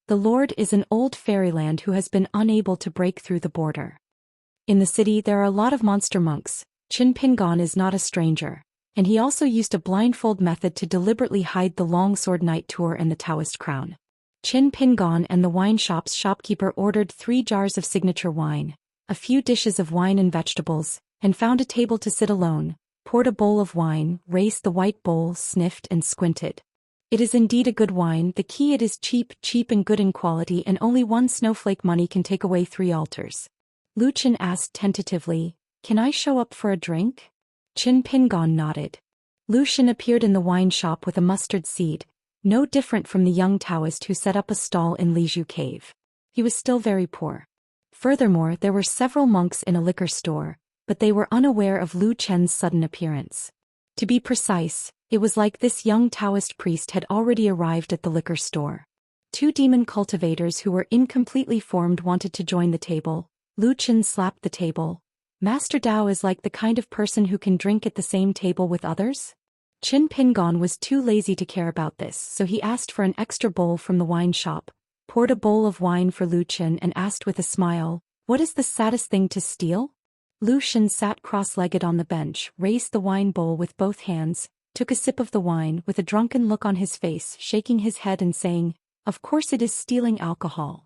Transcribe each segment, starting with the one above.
The Lord is an old fairyland who has been unable to break through the border. In the city there are a lot of monster monks. Qin Pingon is not a stranger, and he also used a blindfold method to deliberately hide the Longsword Knight Tour and the Taoist crown. Qin Pingon and the wine shop's shopkeeper ordered 3 jars of signature wine, a few dishes of wine and vegetables, and found a table to sit alone, poured a bowl of wine, raised the white bowl, sniffed and squinted. It is indeed a good wine, the key it is cheap and good in quality, and only 1 snowflake money can take away 3 altars. Lu Qin asked tentatively, "Can I show up for a drink?" Qin Pingon nodded. Lu Qin appeared in the wine shop with a mustard seed, no different from the young Taoist who set up a stall in Lizhu Cave. He was still very poor. Furthermore, there were several monks in a liquor store, but they were unaware of Lu Chen's sudden appearance. To be precise, it was like this young Taoist priest had already arrived at the liquor store. 2 demon cultivators who were incompletely formed wanted to join the table. Lu Qin slapped the table. "Master Dao is like the kind of person who can drink at the same table with others?" Qin Pingon was too lazy to care about this, so he asked for an extra bowl from the wine shop, poured a bowl of wine for Lu Qin and asked with a smile, "What is the saddest thing to steal?" Lu Qin sat cross-legged on the bench, raised the wine bowl with both hands, took a sip of the wine with a drunken look on his face, shaking his head and saying, "Of course it is stealing alcohol."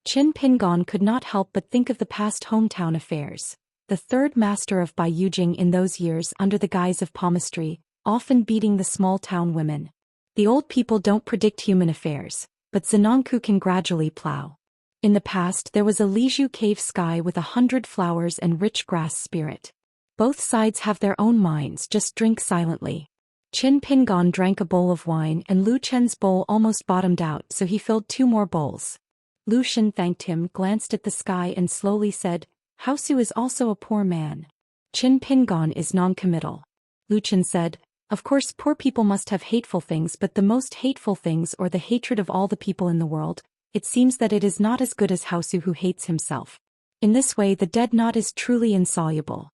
Qin Pingon could not help but think of the past hometown affairs. The 3rd master of Bai Yujing in those years under the guise of palmistry, often beating the small-town women. The old people don't predict human affairs, but Zenonku can gradually plow. In the past there was a Lizhu cave sky with 100 flowers and rich grass spirit. Both sides have their own minds, just drink silently. Qin Pingon drank a bowl of wine and Lu Chen's bowl almost bottomed out, so he filled 2 more bowls. Lu Qin thanked him, glanced at the sky and slowly said, "Haosu is also a poor man." Qin Pingon is non-committal. Lu Qin said, "Of course poor people must have hateful things, but the most hateful things, or the hatred of all the people in the world, it seems that it is not as good as Haosu who hates himself. In this way the dead knot is truly insoluble."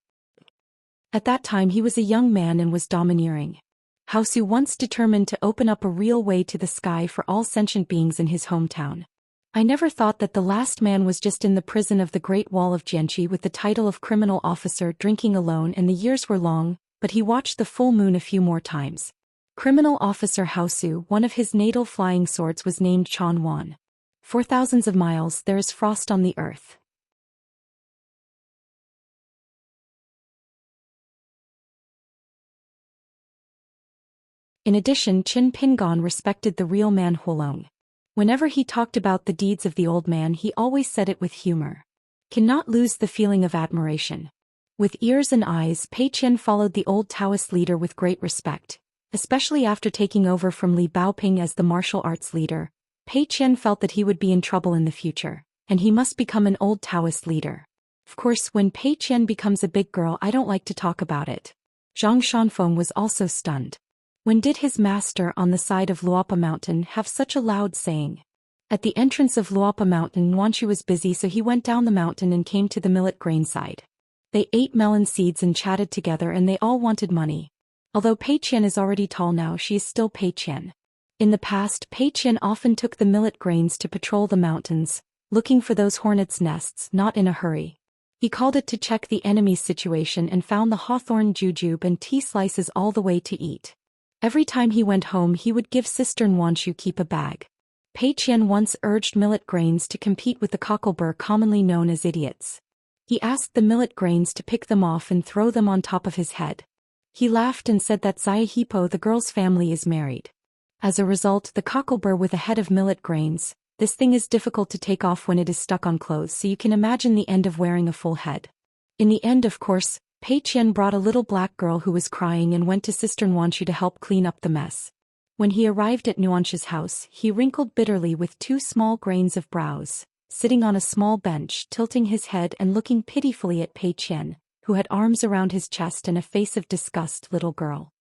At that time he was a young man and was domineering. Haosu once determined to open up a real way to the sky for all sentient beings in his hometown. "I never thought that the last man was just in the prison of the Great Wall of Jianqi with the title of criminal officer, drinking alone, and the years were long, but he watched the full moon a few more times." Criminal officer Haosu, one of his natal flying swords was named Chan Wan. "For thousands of miles there is frost on the earth." In addition, Qin Pingon respected the real man Huolong. Whenever he talked about the deeds of the old man, he always said it with humor. Cannot lose the feeling of admiration. With ears and eyes, Pei Qian followed the old Taoist leader with great respect. Especially after taking over from Li Baoping as the martial arts leader, Pei Qian felt that he would be in trouble in the future, and he must become an old Taoist leader. Of course, when Pei Qian becomes a big girl, I don't like to talk about it. Zhang Shanfeng was also stunned. When did his master on the side of Luopa Mountain have such a loud saying? At the entrance of Luopa Mountain, Wanchu was busy, so he went down the mountain and came to the millet grain side. They ate melon seeds and chatted together, and they all wanted money. Although Pei Qian is already tall now, she is still Pei Qian. In the past, Pei Qian often took the millet grains to patrol the mountains, looking for those hornets' nests, not in a hurry. He called it to check the enemy's situation and found the hawthorn jujube and tea slices all the way to eat. Every time he went home he would give Cistern Wanchu keep a bag. Pei Qian once urged millet grains to compete with the cocklebur, commonly known as idiots. He asked the millet grains to pick them off and throw them on top of his head. He laughed and said that Zaya Hippo, the girl's family, is married. As a result, the cocklebur with a head of millet grains, this thing is difficult to take off when it is stuck on clothes, so you can imagine the end of wearing a full head. In the end, of course, Pei Qian brought a little black girl who was crying and went to Cistern Wanchu to help clean up the mess. When he arrived at Nuanchu's house, he wrinkled bitterly with 2 small grains of brows, sitting on a small bench, tilting his head and looking pitifully at Pei Qian, who had arms around his chest and a face of disgust. "Little girl."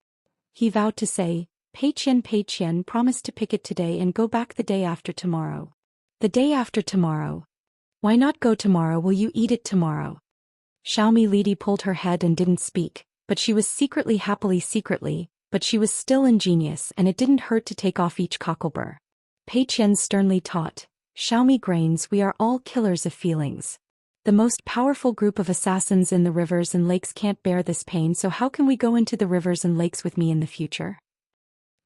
He vowed to say, Pei Qian, promise to pick it today and go back the day after tomorrow." "The day after tomorrow? Why not go tomorrow? Will you eat it tomorrow?" Xiaomi Lidi pulled her head and didn't speak, but she was secretly but she was still ingenious, and it didn't hurt to take off each cocklebur. Pei Qian sternly taught, Xiaomi grains, we are all killers of feelings. The most powerful group of assassins in the rivers and lakes can't bear this pain, so how can we go into the rivers and lakes with me in the future?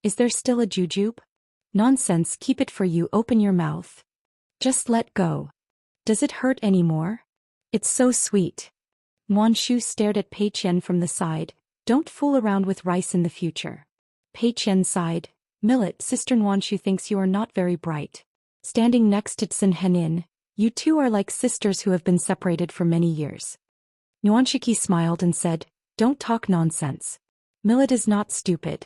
Is there still a jujube? Nonsense, keep it for you, open your mouth. Just let go. Does it hurt anymore? It's so sweet. Nuanshu stared at Pei Qian from the side. Don't fool around with rice in the future. Pei Qian sighed. Millet, Sister Nuanshu thinks you are not very bright. Standing next to Tsin Henin, you two are like sisters who have been separated for many years. Nuanshiki smiled and said, don't talk nonsense. Millet is not stupid.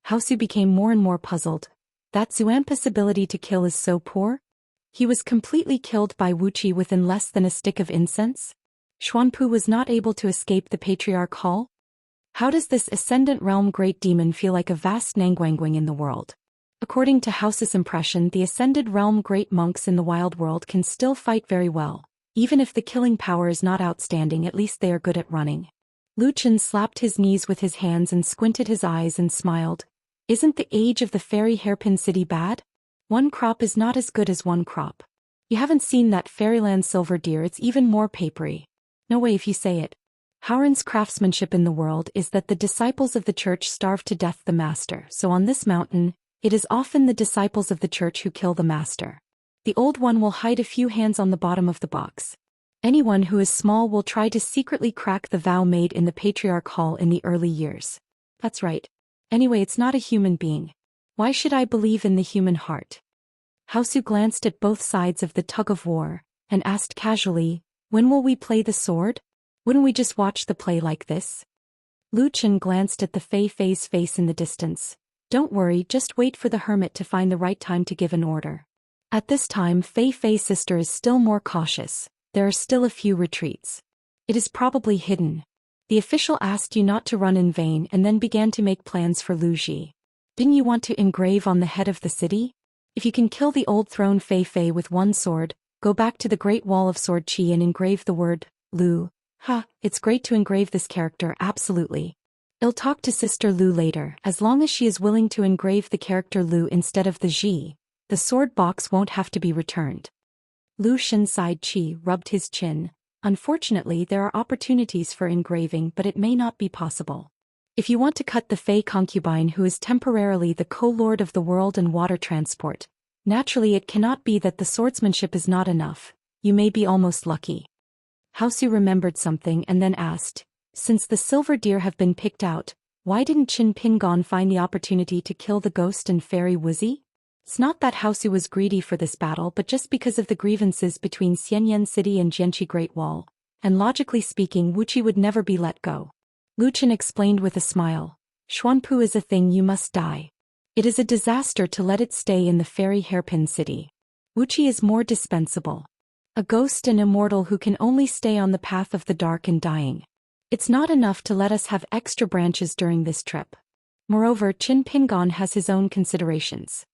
Haosu became more and more puzzled. That Xuanpa's ability to kill is so poor? He was completely killed by Wuxia within less than a stick of incense? Xuanpu was not able to escape the Patriarch Hall? How does this Ascendant Realm Great Demon feel like a vast Nangwangwing in the world? According to Haosu's impression, the Ascended Realm Great Monks in the wild world can still fight very well. Even if the killing power is not outstanding, at least they are good at running. Lu Chen slapped his knees with his hands and squinted his eyes and smiled. Isn't the age of the fairy hairpin city bad? One crop is not as good as one crop. You haven't seen that fairyland silver deer, it's even more papery. No way if you say it. Hauran's craftsmanship in the world is that the disciples of the church starve to death the master, so on this mountain, it is often the disciples of the church who kill the master. The old one will hide a few hands on the bottom of the box. Anyone who is small will try to secretly crack the vow made in the Patriarch Hall in the early years. That's right. Anyway, it's not a human being. Why should I believe in the human heart? Haosu glanced at both sides of the tug-of-war, and asked casually, when will we play the sword? Wouldn't we just watch the play like this? Lu Chen glanced at the Fei-Fei's face in the distance. Don't worry, just wait for the hermit to find the right time to give an order. At this time, Fei-Fei's sister is still more cautious. There are still a few retreats. It is probably hidden. The official asked you not to run in vain and then began to make plans for Lu Ji. Didn't you want to engrave on the head of the city? If you can kill the old throne Fei-Fei with one sword, go back to the Great Wall of Sword Qi and engrave the word, Lu. It's great to engrave this character, absolutely. I'll talk to Sister Lu later. As long as she is willing to engrave the character Lu instead of the Ji, the sword box won't have to be returned. Lu Shen sighed. Qi rubbed his chin. Unfortunately, there are opportunities for engraving, but it may not be possible. If you want to cut the Fei concubine who is temporarily the co-lord of the world and water transport, naturally it cannot be that the swordsmanship is not enough. You may be almost lucky. Haosu remembered something and then asked, since the silver deer have been picked out, why didn't Qin Pingon find the opportunity to kill the ghost and fairy Wuxia? It's not that Haosu was greedy for this battle, but just because of the grievances between Xianyan City and Jianqi Great Wall, and logically speaking Wuxia would never be let go. Lu Chen explained with a smile, Xuanpu is a thing you must die. It is a disaster to let it stay in the fairy hairpin city. Wuxia is more dispensable. A ghost and immortal who can only stay on the path of the dark and dying. It's not enough to let us have extra branches during this trip. Moreover, Qin Pingon has his own considerations.